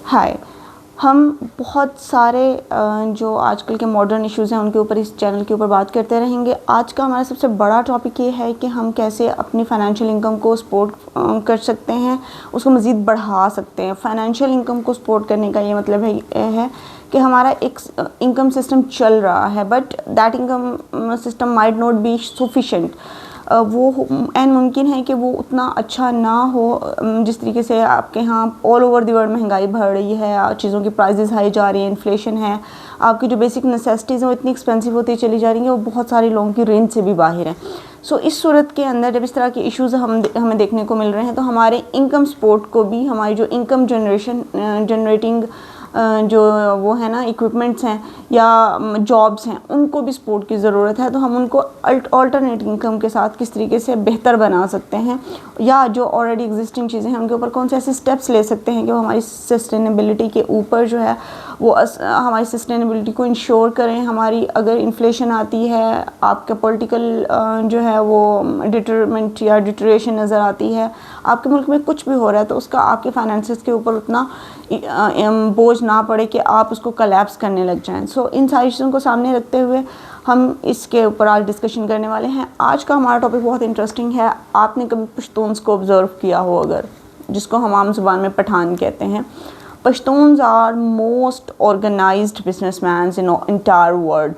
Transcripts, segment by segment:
हाय। हम बहुत सारे जो आजकल के मॉडर्न इश्यूज़ हैं उनके ऊपर इस चैनल के ऊपर बात करते रहेंगे। आज का हमारा सबसे बड़ा टॉपिक ये है कि हम कैसे अपनी फ़ाइनेंशियल इनकम को सपोर्ट कर सकते हैं, उसको मज़ीद बढ़ा सकते हैं। फ़ाइनेंशियल इनकम को सपोर्ट करने का ये मतलब है कि हमारा एक इनकम सिस्टम चल रहा है, but that income system might not be sufficient. वो एन मुमकिन है कि वो उतना अच्छा ना हो जिस तरीके से आपके यहाँ ऑल ओवर द वर्ल्ड महंगाई बढ़ रही है, चीज़ों की प्राइसेस हाई जा रही है, इन्फ्लेशन है, आपकी जो बेसिक नेसेसिटीज़ हैं वो इतनी एक्सपेंसिव होती चली जा रही हैं, वो बहुत सारे लोगों की रेंज से भी बाहर हैं। सो इस सूरत के अंदर जब इस तरह के इश्यूज़ हमें देखने को मिल रहे हैं, तो हमारे इनकम सपोर्ट को भी, हमारी जो इनकम जनरेटिंग जो वो है ना इक्विपमेंट्स हैं या जॉब्स हैं, उनको भी सपोर्ट की ज़रूरत है। तो हम उनको अल्टरनेट इनकम के साथ किस तरीके से बेहतर बना सकते हैं, या जो ऑलरेडी एग्जिस्टिंग चीज़ें हैं उनके ऊपर कौन से ऐसे स्टेप्स ले सकते हैं कि वो हमारी सस्टेनेबिलिटी के ऊपर जो है वो हमारी सस्टेनेबिलिटी को इंश्योर करें। हमारी अगर इन्फ्लेशन आती है, आपका पॉलिटिकल जो है वो डिटरमेंट या डिटरेशन नज़र आती है, आपके मुल्क में कुछ भी हो रहा है, तो उसका आपके फाइनेंसेस के ऊपर उतना बोझ ना पड़े कि आप उसको कलेप्स करने लग जाएं। सो इन सारी चीज़ों को सामने रखते हुए हम इसके ऊपर आज डिस्कशन करने वाले हैं। आज का हमारा टॉपिक बहुत इंटरेस्टिंग है। आपने कभी पश्तून्स को ऑब्ज़र्व किया हो अगर, जिसको हम आम ज़ुबान में पठान कहते हैं। Pashtuns are most organized businessmans in entire world.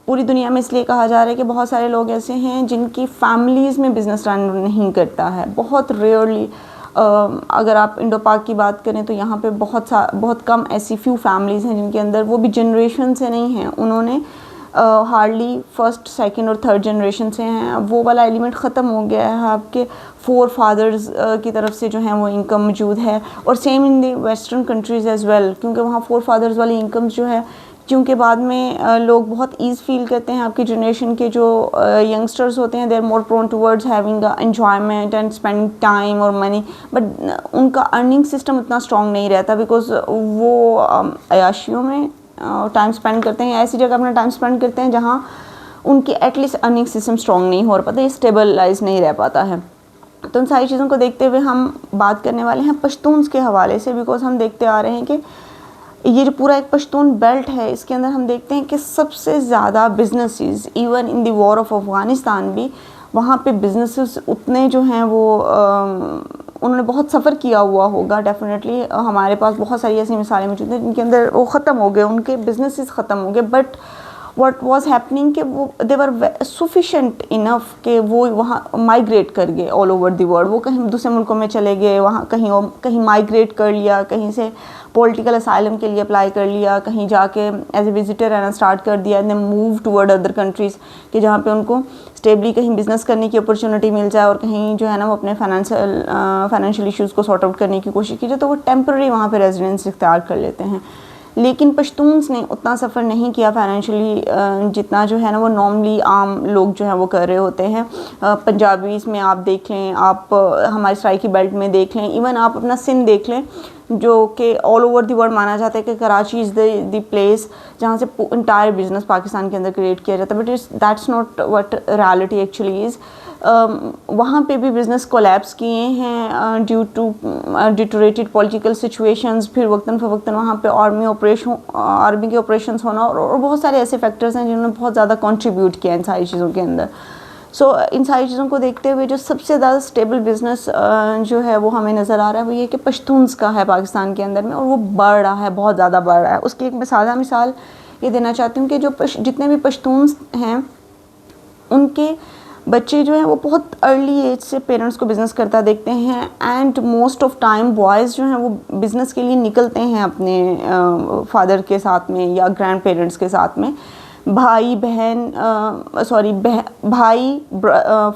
पूरी दुनिया में इसलिए कहा जा रहा है कि बहुत सारे लोग ऐसे हैं जिनकी फैमिलीज़ में बिज़नेस रन नहीं करता है। बहुत रेयरली, अगर आप इंडो पाक की बात करें तो यहाँ पे बहुत कम ऐसी फ्यू फैमिलीज़ हैं जिनके अंदर, वो भी जनरेशन से नहीं हैं, उन्होंने हार्डली फर्स्ट सेकंड और थर्ड जनरेशन से हैं। वो वाला एलिमेंट ख़त्म हो गया है। आपके फोर फादर्स की तरफ से जो है वो इनकम मौजूद है, और same in the western countries as well, क्योंकि वहाँ फोर फादर्स वाली इनकम्स जो है, क्योंकि बाद में लोग बहुत ईज़ फील करते हैं। आपकी जनरेशन के जो यंगस्टर्स होते हैं, they are more prone towards having enjoyment and spending time और मनी, बट उनका अर्निंग सिस्टम उतना स्ट्रॉन्ग नहीं रहता, बिकॉज वो अयाशियों में टाइम स्पेंड करते हैं, ऐसी जगह अपना टाइम स्पेंड करते हैं जहाँ उनकी एटलीस्ट अर्निंग सिस्टम स्ट्रॉन्ग नहीं हो पाता, ये स्टेबलाइज नहीं रह पाता है। तो उन सारी चीज़ों को देखते हुए हम बात करने वाले हैं पश्तून्स के हवाले से, बिकॉज हम देखते आ रहे हैं कि ये जो पूरा एक पश्तून बेल्ट है, इसके अंदर हम देखते हैं कि सबसे ज़्यादा businesses, even in the war of Afghanistan भी, वहाँ पे बिजनेसेस उतने जो हैं वो उन्होंने बहुत सफ़र किया हुआ होगा डेफिनेटली। हमारे पास बहुत सारी ऐसी मिसालें मौजूद हैं जिनके अंदर वो ख़त्म हो गए, उनके बिजनेसेस ख़त्म हो गए, बट व्हाट वाज हैपनिंग कि वो दे वर सफिशेंट इनफ कि वो वहाँ माइग्रेट कर गए ऑल ओवर द वर्ल्ड। वो कहीं दूसरे मुल्कों में चले गए, वहाँ कहीं माइग्रेट कर लिया, कहीं से पॉलिटिकल असाइलम के लिए अप्लाई कर लिया, कहीं जाके एज ए विजिटर रहना स्टार्ट कर दिया, and they move toward other countries कि जहाँ पे उनको स्टेबली कहीं बिज़नेस करने की अपॉर्चुनिटी मिल जाए, और कहीं जो है ना वो अपने फाइनेंशियल इश्यूज़ को सॉर्ट आउट करने की कोशिश कीजिए, तो वो टेम्पररी वहाँ पे रेजिडेंस इख्तियार कर लेते हैं। लेकिन पश्तून्स ने उतना सफ़र नहीं किया फाइनेंशियली जितना जो है ना वो नॉर्मली आम लोग जो हैं वो कर रहे होते हैं। पंजाबीज़ में आप देख लें, आप हमारे सराइकी बेल्ट में देख लें, इवन आप अपना सिंध देख लें, जो कि ऑल ओवर द वर्ल्ड माना जाता है कि कराची इज़ द प्लेस जहाँ से इंटायर बिजनेस पाकिस्तान के अंदर क्रिएट किया जाता है, but that's not what reality actually is. वहाँ पे भी बिज़नेस कोलैप्स किए हैं due to deteriorated political situations, फिर वक्तन फ़वक्तन वहाँ पे आर्मी के ऑपरेशंस होना, और बहुत सारे ऐसे फैक्टर्स हैं जिन्होंने बहुत ज़्यादा कंट्रीब्यूट किया इन सारी चीज़ों के अंदर। सो इन सारी चीज़ों को देखते हुए जो सबसे ज़्यादा स्टेबल बिज़नेस जो है वो हमें नज़र आ रहा है, वो ये कि पश्तून्स का है पाकिस्तान के अंदर में, और वो बढ़ रहा है, बहुत ज़्यादा बढ़ रहा है। उसकी एक सादा मिसाल ये देना चाहती हूँ कि जो जितने भी पश्तून्स हैं उनके बच्चे जो हैं वो बहुत अर्ली एज से पेरेंट्स को बिज़नेस करता देखते हैं, and most of time boys जो हैं वो बिज़नेस के लिए निकलते हैं अपने फादर के साथ में या ग्रैंड पेरेंट्स के साथ में। भाई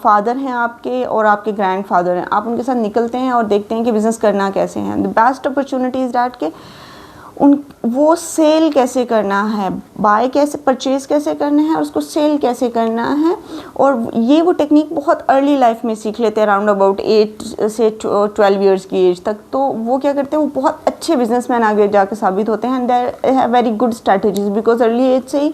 फादर हैं आपके और आपके ग्रैंड फादर हैं, आप उनके साथ निकलते हैं और देखते हैं कि बिज़नेस करना कैसे है। The best opportunity is that के वो सेल कैसे करना है, परचेज़ कैसे करना है, और उसको सेल कैसे करना है, और ये वो टेक्निक बहुत अर्ली लाइफ में सीख लेते हैं, अराउंड अबाउट 8 से 12 ईयर्स की एज तक। तो वो क्या करते हैं, वो बहुत अच्छे बिजनेसमैन आगे जाके साबित होते हैं, and they have very good strategies, because early age से ही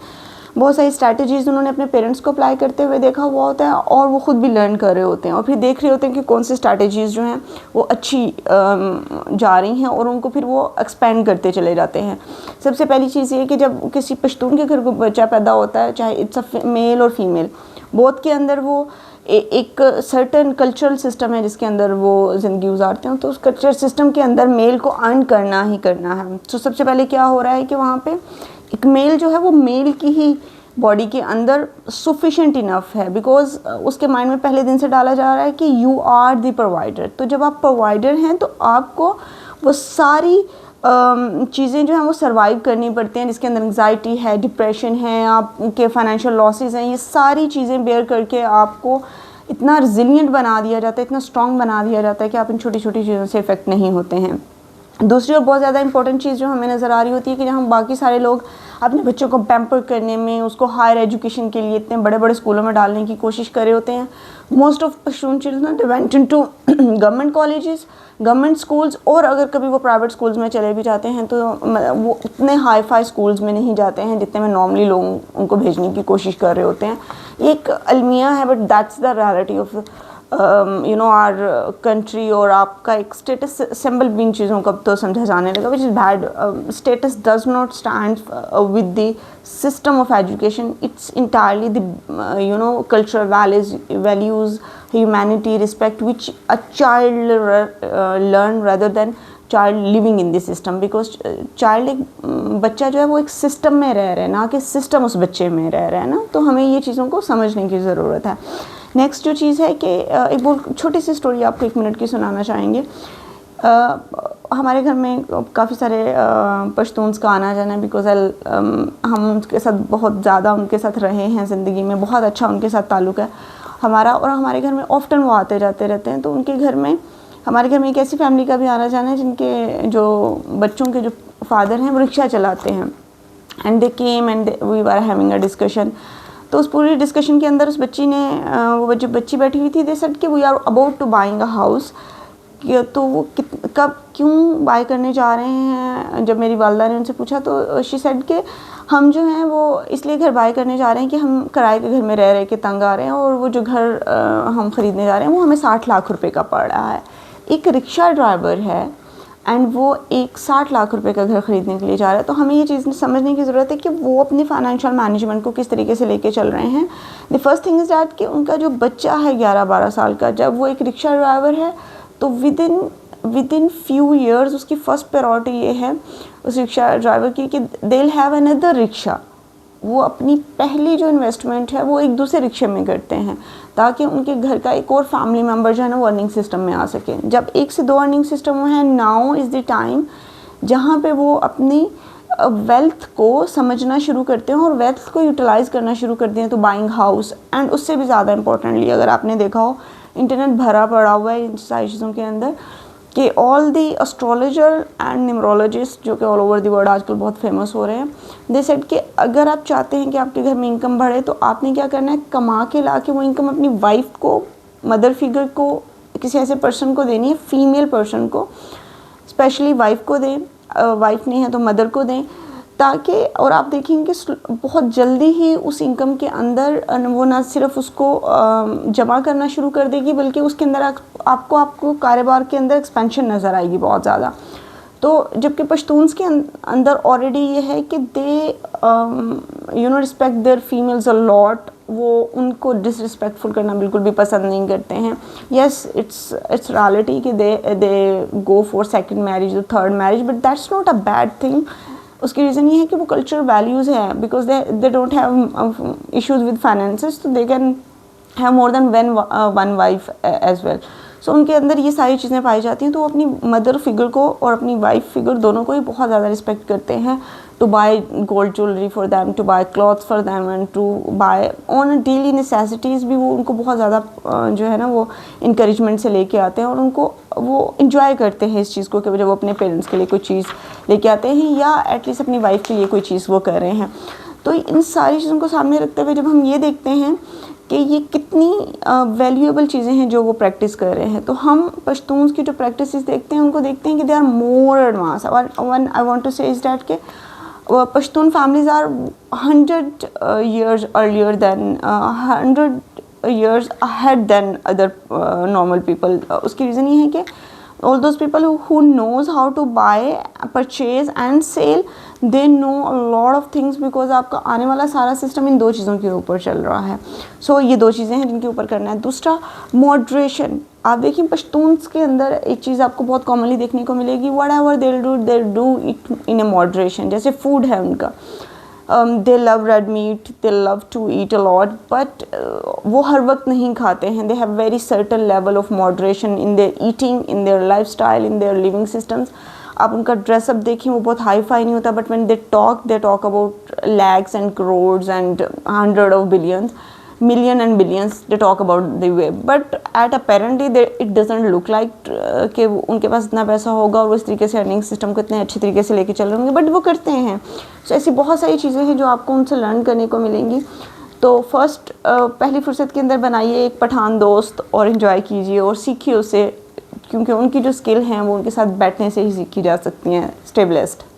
बहुत सारी स्ट्रैटेजीज़ उन्होंने अपने पेरेंट्स को अप्लाई करते हुए देखा हुआ होता है और वो ख़ुद भी लर्न कर रहे होते हैं और फिर देख रहे होते हैं कि कौन सी स्ट्रैटेजीज़ जो हैं वो अच्छी जा रही हैं और उनको फिर वो एक्सपेंड करते चले जाते हैं। सबसे पहली चीज़ ये है कि जब किसी पश्तून के घर को बच्चा पैदा होता है, चाहे इट्स अ मेल और फीमेल, बोथ के अंदर वो एक सर्टन कल्चरल सिस्टम है जिसके अंदर वो ज़िंदगी गुजारते हैं, तो उस कल्चरल सिस्टम के अंदर मेल को अर्न करना ही करना है। तो सबसे पहले क्या हो रहा है कि वहाँ पे एक मेल जो है वो मेल की ही बॉडी के अंदर सफिशेंट इनफ है, बिकॉज उसके माइंड में पहले दिन से डाला जा रहा है कि यू आर द प्रोवाइडर। तो जब आप प्रोवाइडर हैं तो आपको वो सारी चीज़ें जो हैं वो सर्वाइव करनी पड़ती हैं, जिसके अंदर एंग्जाइटी है, डिप्रेशन है, आपके फाइनेंशियल लॉसेस हैं, ये सारी चीज़ें बेयर करके आपको इतना रिजिलियंट बना दिया जाता है, इतना स्ट्रॉन्ग बना दिया जाता है कि आप इन छोटी छोटी चीज़ों से इफ़ेक्ट नहीं होते हैं। दूसरी और बहुत ज़्यादा इंपॉर्टेंट चीज़ जो हमें नज़र आ रही होती है कि जब हम बाकी सारे लोग अपने बच्चों को पैम्पर करने में, उसको हायर एजुकेशन के लिए इतने बड़े बड़े स्कूलों में डालने की कोशिश कर रहे होते हैं, most of Pashtun children they went into government colleges, government schools, और अगर कभी वो प्राइवेट स्कूल्स में चले भी जाते हैं तो वो उतने हाई फाई स्कूल्स में नहीं जाते हैं जितने में नॉर्मली लोग उनको भेजने की कोशिश कर रहे होते हैं। ये एक अलमिया है, but that's the reality of our country. और आपका एक स्टेटस सिंबल भी इन चीज़ों को अब तो समझा जाने लगा, which is bad. Status does not stand with the system of education, it's entirely the cultural values, humanity, respect which a child learn rather than child living in this system. Because child, एक बच्चा जो है वो एक system में रह रहा है, ना कि सिस्टम उस बच्चे में रह रहा है ना। तो हमें ये चीज़ों को समझने की ज़रूरत है। नेक्स्ट जो चीज़ है कि एक बहुत छोटी सी स्टोरी आपको 1 मिनट की सुनाना चाहेंगे। हमारे घर में काफ़ी सारे पश्तून्स का आना जाना है, बिकॉज हम उनके साथ बहुत ज़्यादा उनके साथ रहे हैं ज़िंदगी में, बहुत अच्छा उनके साथ ताल्लुक़ है हमारा। और हमारे घर में ऑफ्टन वो आते जाते रहते हैं। तो उनके घर में, हमारे घर में एक ऐसी फैमिली का भी आना जाना है जिनके जो बच्चों के जो फादर हैं वो रिक्शा चलाते हैं। And they came and we were having a discussion. तो उस पूरी डिस्कशन के अंदर उस बच्ची ने, वो जो बच्ची बैठी हुई थी, दे सेड कि we are about to buying a house. तो वो कब क्यों बाय करने जा रहे हैं, जब मेरी वालदा ने उनसे पूछा तो शी सेड कि हम जो हैं वो इसलिए घर बाय करने जा रहे हैं कि हम किराए के घर में रह के तंग आ रहे हैं, और वो जो घर हम ख़रीदने जा रहे हैं वो हमें 60 लाख रुपए का पड़ रहा है। एक रिक्शा ड्राइवर है एंड वो एक 60 लाख रुपए का घर ख़रीदने के लिए जा रहा है। तो हमें ये चीज़ समझने की ज़रूरत है कि वो अपनी फाइनेंशियल मैनेजमेंट को किस तरीके से लेके चल रहे हैं। The first thing is that कि उनका जो बच्चा है 11-12 साल का, जब वो एक रिक्शा ड्राइवर है तो विद इन फ्यू ईयर्स उसकी फ़र्स्ट प्रायोरिटी ये है उस रिक्शा ड्राइवर की कि they will have another rickshaw. वो अपनी पहली जो इन्वेस्टमेंट है वो एक दूसरे रिक्शे में करते हैं, ताकि उनके घर का एक और फैमिली मेम्बर जो है ना वो अर्निंग सिस्टम में आ सके। जब 1 से 2 अर्निंग सिस्टम हैं, नाउ इज़ द टाइम जहाँ पे वो अपनी वेल्थ को समझना शुरू करते हैं और वेल्थ को यूटिलाइज़ करना शुरू करते हैं। तो बाइंग हाउस, एंड उससे भी ज़्यादा इंपॉर्टेंटली अगर आपने देखा हो, इंटरनेट भरा पड़ा हुआ है इन सारी चीज़ों के अंदर कि all the astrologer and numerologist जो कि ऑल ओवर द वर्ल्ड आजकल बहुत फेमस हो रहे हैं, दे सेड कि अगर आप चाहते हैं कि आपके घर में इनकम बढ़े तो आपने क्या करना है, कमा के ला के वो इनकम अपनी वाइफ को, मदर फिगर को, किसी ऐसे पर्सन को देनी है, फीमेल पर्सन को, स्पेशली वाइफ को दें, वाइफ नहीं है तो मदर को दें, ताकि, और आप देखेंगे बहुत जल्दी ही उस इनकम के अंदर वो ना सिर्फ उसको जमा करना शुरू कर देगी, बल्कि उसके अंदर आपको कारोबार के अंदर एक्सपेंशन नज़र आएगी बहुत ज़्यादा। तो जबकि पश्तून्स के अंदर ऑलरेडी ये है कि they respect there females a lot, वो उनको डिसरिस्पेक्टफुल करना बिल्कुल भी पसंद नहीं करते हैं। येस, इट्स रियलिटी कि they go for second marriage और third marriage, but that's not a bad thing. उसकी रीज़न ये है कि वो कल्चरल वैल्यूज़ हैं, because they don't have issues with finances, तो they can have more than one wife as well. So उनके अंदर ये सारी चीज़ें पाई जाती हैं। तो वो अपनी मदर फिगर को और अपनी वाइफ फिगर दोनों को ही बहुत ज़्यादा रिस्पेक्ट करते हैं। To buy gold jewellery for them, to buy clothes for them, and to buy on daily necessities भी वो उनको बहुत ज़्यादा जो है ना वो इंकरेजमेंट से लेके आते हैं, और उनको वो इंजॉय करते हैं इस चीज़ को कि जब वो अपने पेरेंट्स के लिए कोई चीज़ लेके आते हैं या एटलीस्ट अपनी वाइफ के लिए कोई चीज़ वो कर रहे हैं। तो इन सारी चीज़ों को सामने रखते हुए जब हम ये देखते हैं कि ये कितनी वैल्यूएबल चीज़ें हैं जो वो प्रैक्टिस कर रहे हैं, तो हम पश्तून्स की जो प्रैक्टिसेस देखते हैं उनको देखते हैं कि they are more advance. One I want to say is that के Pashtun families are 100 years earlier than 100 years ahead than other normal people. उसकी रीज़न ये है कि all those people who knows how to buy, purchase and sell, they know a lot of things, because आपका आने वाला सारा system in दो चीज़ों के ऊपर चल रहा है. सो ये दो चीज़ें हैं जिनके ऊपर करना है. दूसरा, मॉडरेशन. आप देखिए पश्तून्स के अंदर एक चीज़ आपको बहुत कॉमनली देखने को मिलेगी, whatever they do it in a moderation. जैसे फूड है उनका, they love red meat, they love to eat a lot, but वो हर वक्त नहीं खाते हैं. They have very certain level of moderation in their eating, in their lifestyle, in their living systems. आप उनका ड्रेसअप देखिए, वो बहुत हाई फाई नहीं होता, but when they talk about lakhs and crores and 100 of billions, million and billions, they talk about the way, but at apparently it doesn't look like कि उनके पास इतना पैसा होगा और वो इस तरीके से अर्निंग सिस्टम को इतने अच्छे तरीके से लेके चल रहे होंगे, बट वो करते हैं. सो ऐसी बहुत सारी चीज़ें हैं जो आपको उनसे लर्न करने को मिलेंगी. तो फर्स्ट पहली फुर्सत के अंदर बनाइए एक पठान दोस्त और इन्जॉय कीजिए और सीखिए उससे, क्योंकि उनकी जो स्किल हैं वो उनके साथ बैठने से ही सीखी जा सकती हैं. Stay blessed.